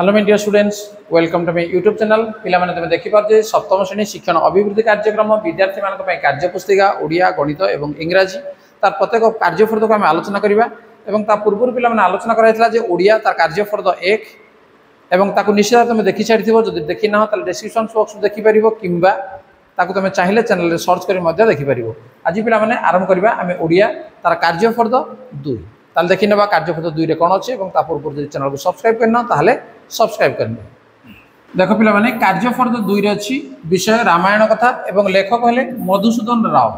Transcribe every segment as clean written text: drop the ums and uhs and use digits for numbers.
Hello my dear students, welcome to my YouTube channel. पिला माने तुम देखि पारे सप्तम श्रेणी शिक्षण अभिवृद्धि कार्यक्रम विद्यार्थी मानक पय कार्यपुस्तिका ओडिया गणित एवं इंग्राजी तार प्रत्येक कार्यफर्द को आम आलोचना करबा एवं ता पूर्व पिला माने आलोचना कराइतला जे ओडिया तार कार्यफर्द 1 एवं ताकू निश्चित तुम देखि छाड़िथिबो। जदि देखि ना ताले डिस्क्रिप्शन बॉक्स देखि परिबो किंबा ताकू तुम चाहिले चैनल रे सर्च करी मध्ये देखि परिबो। आज पिला माने आरंभ करबा आम ओडिया तार कार्यफर्द 2 ताल देखि नबा कार्यफर्द 2 रे कोन अछि एवं ता पूर्व जदि चैनल को सब्सक्राइब करना ताले सब्सक्राइब करने। देख पिला माने कार्यफर्द 2 रे अछि विषय रामायण कथा एवं लेखक हेले मधुसूदन राव।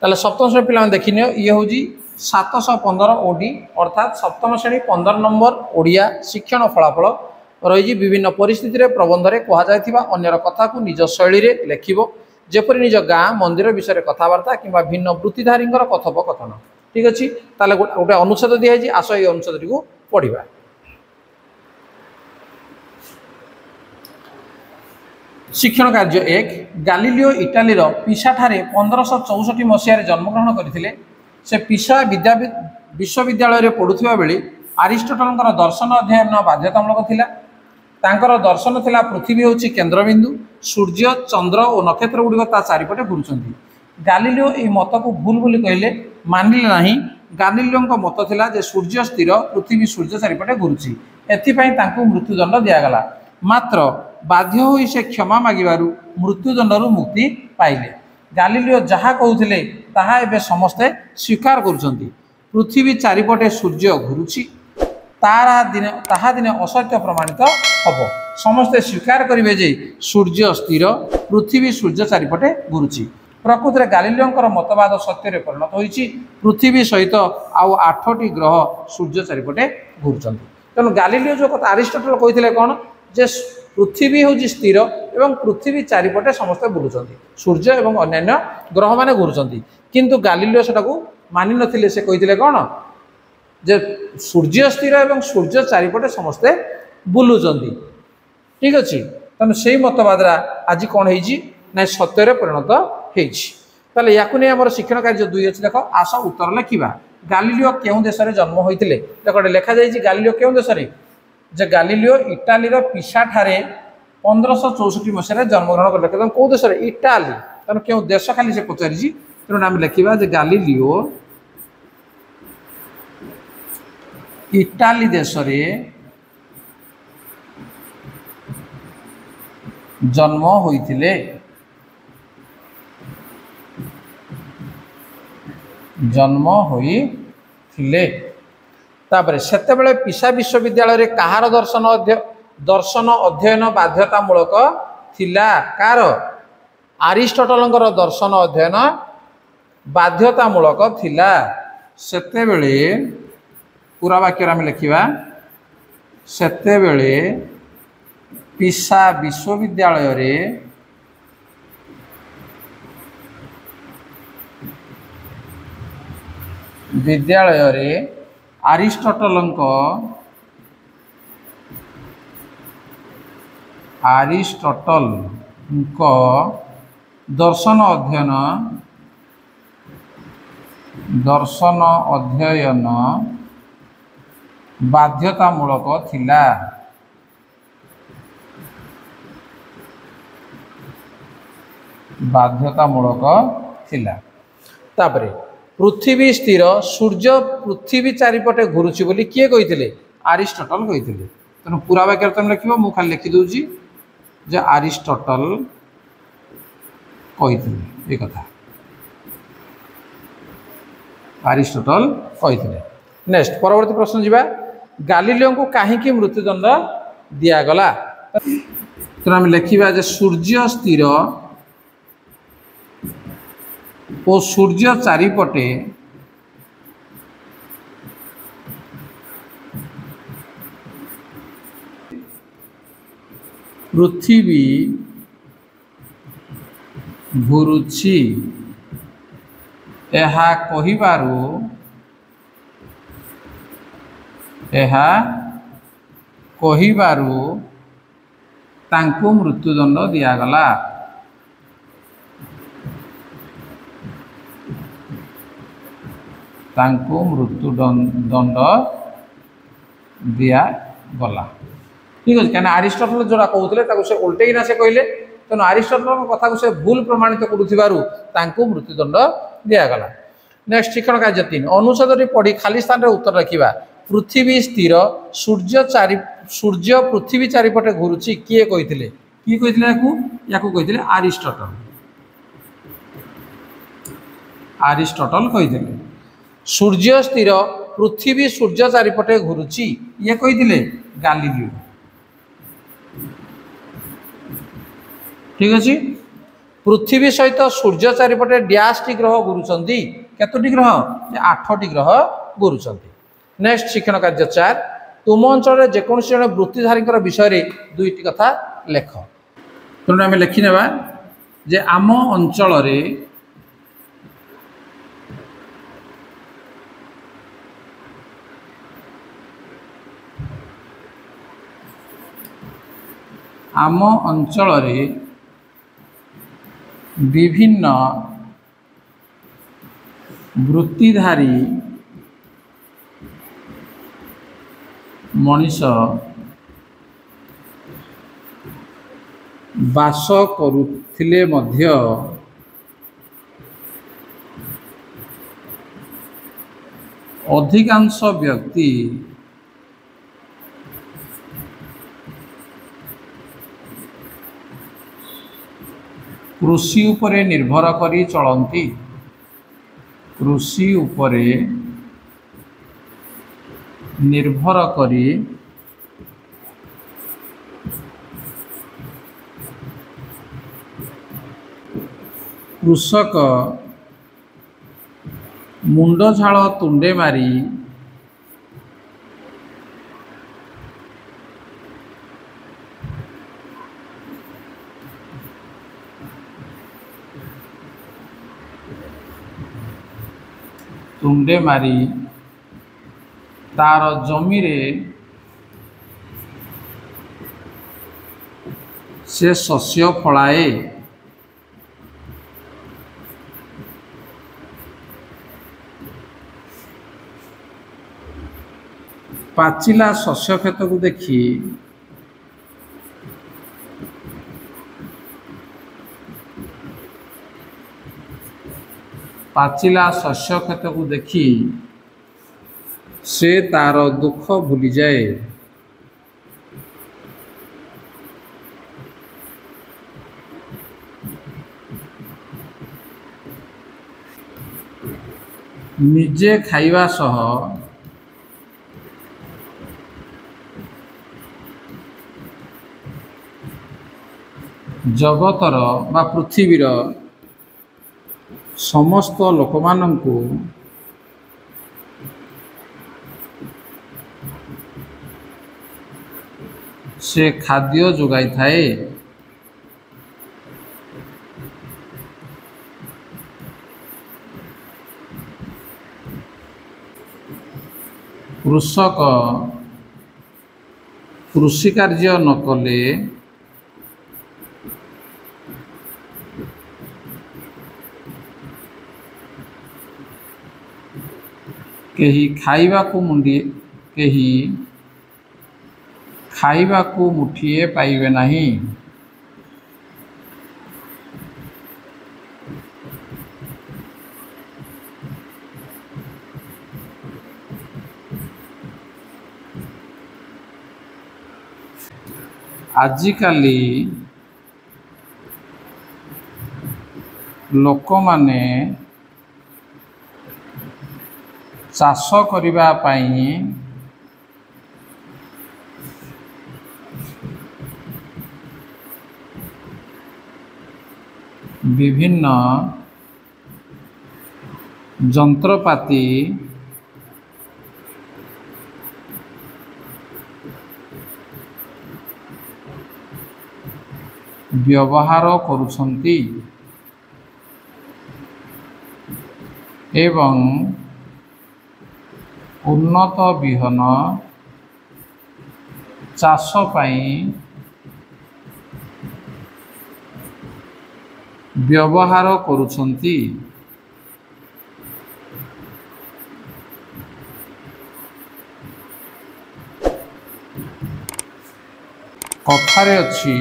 ताले सप्तम श्रेणी पिला माने देखिनियो ये होजी 715 ओडी अर्थात सप्तम श्रेणी 15 नंबर ओडिया शिक्षण फलाफल रही विभिन्न परिस्थिति रे प्रबंध रे कहा जायथिबा अन्यर कथा को निज शैली रे लेखिबो जेपरि निज गाँ मंदिर विषय रे कथावार्ता किंबा भिन्न वृत्तिधारींकर कथोपकथन। ठीक अछि, ताले गोटे अनुच्छेद दिया जी आसो ए अनुच्छेद को पढ़िबा। शिक्षण कार्य 1 गालिलियो इटाली पिसा ठारे 1564 मसीह जन्मग्रहण करथिले। से पिसा विश्वविद्यालय पढ़ुवा बेले आरिस्टोटल दर्शन अध्ययन बाध्यतामूलक थिला। तांकर दर्शन थिला पृथ्वी होची केन्द्रबिंदु, सूर्य चंद्र और नक्षत्र गुड़िक ता चारिपटे घुरुचंती। गालिलियो ए मत को भूल बोली कहले मानिले नाही। गालिलियो मत थिला जे सूर्य स्थिर, पृथ्वी सूर्य चारिपटे घुरुची, एथिपई तांको मृत्युदंड दियागला। मात्र बाध्य होई से क्षमा मागिबारु मृत्युदंडरू मुक्ति पाइले। गालिलियो जहा कहउथिले ताहा एबे समस्ते स्वीकार करुचंती। पृथ्वी चारिपटे सूर्य घुरुची, ताहा दिने असत्य प्रमाणित हबो। समस्ते स्वीकार करिवे जे सूर्य स्थिर, पृथ्वी सूर्य चारिपटे घुरुची। प्रकृत रे गालिलियोंकर मतवाद सत्य रे परिणत होईची। पृथ्वी सहित आउ 8टी ग्रह सूर्य चारिपटे घुरुचंती। तेणु गालिलियो जो कथा आरिस्टोटल कहिथिले कोन जे पृथ्वी हूँ स्थिर एवं पृथ्वी चारिपटे समस्ते बुलूचंती, सूर्य एवं अन्यान्य ग्रह माने घुरुचंती। किंतु गालिलियो सेटाकू मानि नथिले। से कहिथिले कोन जे सूर्य स्थिर एवं सूर्य चारिपटे समस्ते बुलूचंती। ठीक अछि, तने सेही मतवादरा आज कोन हेजी ना सत्य रे परिणत हेजी। ताले याकू नै हमर शिक्षण कार्य 2 अछि। देखो आस उत्तर लिखिबा। गालिलियो केउ देश रे जन्म होइतिले? देखो लेखा जाईची गालिलियो केउ देश रे जे गालिलियो इटाली पिसा ठारे 1564 मसीह जन्मग्रहण करले। कदम कौ देश रे? इटाली। तने केउ देश खाली से पचारिची, तेणु नाम लिखिबा जे गालिलियो इटाली देश रे जन्म होइतिले। जन्म होइतिले। तापर सेते बेले पिसा विश्वविद्यालय रे कहार दर्शन अध्ययन बाध्यतामूलक थिला? कार? आरिस्टोटलंकर दर्शन अध्ययन बाध्यतामूलक थिला। सेते बेले पूरा वाक्य आम लिखिबा। सेते बेले पिसा विश्वविद्यालय रे आरिस्टोटल दर्शन अध्ययन बाध्यतामूलक थिला। बाध्यतामूलक थिला। तापरे पृथ्वी स्थिर, सूर्य पृथ्वी चारिपटे घुरुची बोली किए कहिथिले? आरिस्टोटल कहिथिले। तेणु पूरा वाक्य तुम लिखिबो, मु खाली लिखि दउची जे आरिस्टोटल कहिथिले। ए कथा आरिस्टोटल कहिथिले। नेक्स्ट परवर्ती प्रश्न जीवा। गालिलियो को काहेकि मृत्युदंड दियागला? तेणु आम लिखिबा जे सूर्य स्थिर और सूर्य चारिपटे पृथ्वी घुरुची एहा कहिबारु तांको मृत्युदंड दियागला। तांको मृत्युदंड दिया गला। ठीक अच्छे कहीं आरिस्टोटल जोड़ा कहते से उल्टेना से कहले तेणु आरिस्टोटल कथा को से भूल प्रमाणित करूँ मृत्युदंड दिगला। नेक्स्ट शिक्षण कार्य 3 अनुच्छेद पढ़ी खाली स्थान उत्तर रखा पृथ्वी स्थिर सूर्य पृथ्वी चारिपटे घूरुची किए कहते आरिस्टोटल आरिस्टोटल कहते सूर्य स्थिर पृथ्वी सूर्य चारिपटे घूरुची ये कहते गालीलियो। ठीक अच्छे पृथ्वी सहित सूर्य चारिपटे डैश टी ग्रह घूरुंट कतोटी ग्रह 8टी ग्रह घूरुंट। नेक्स्ट शिक्षण कार्य 4 तुम अंचल जेको जन वृत्तिधारी विषय में 2टी कथा लेख। तेणु आम लिखिने जे आम अंचल आम अंचल विभिन्न वृत्तिधारी मनीष बास करुथिले मध्य अधिकांश व्यक्ति कृषि उपरे निर्भर करी चलती कृषि उपरे निर्भर करी कृषक मुंड झाड़ तुंडे मारी तार जमी रे से शस्य फलाए पाचिला शस्य खेत को देखी पाचिला शस्य खेत को देखी से तार दुख भूली जाए। निजे खाइबा सह जगतर बा पृथ्वीर समस्त लोक मानंकु से खाद्य जोगाई थाए। कृषक कृषि कार्य न कले केही खाइबा को मुठिए पाइबे नहीं। आजिकाली लोक माने चाष करिबा पाई विभिन्न जंत्रपाति व्यवहार करुछंती एवं उन्नत बिहन चाष पाई व्यवहार करुछंती। कथारे अछि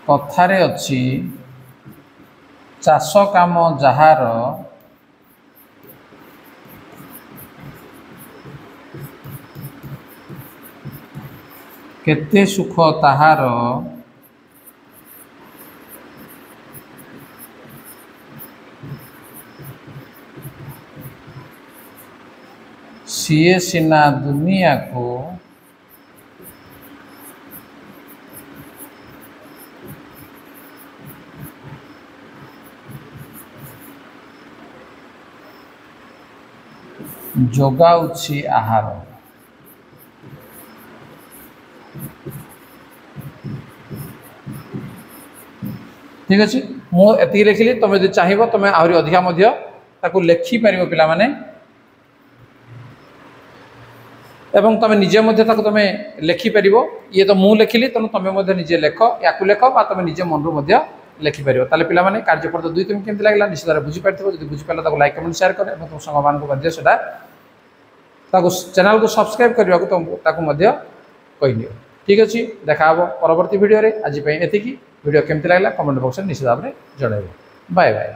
कथारे अछि चाष काम जहार केते सुख ताहार सीए सिना दुनिया को जोगाउछि आहार। ठीक अच्छे मुझे लिखिली तुम जो चाहिए तुम आहरी अधिका लिखिपर पाने एवं तुम निजे तुम लिखिपर ये तो मुझे लिखिली तेणु तुम निजे लेख या लेख तुम निजे मन रू लिखिपर ताले पे कार्यपद 2-3 केमती लगे निश्चित भाव बुझीपार जो बुझीपार लाइक कमेंट शेयर कर तुम सांग मान चैनल को सब्सक्राइब करने को कहीनि। ठीक अच्छे देखा परवर्ती वीडियो आज एतिकी वीडियो केमती लगे कमेंट बॉक्स में निश्चित भाव में जन। Bye bye.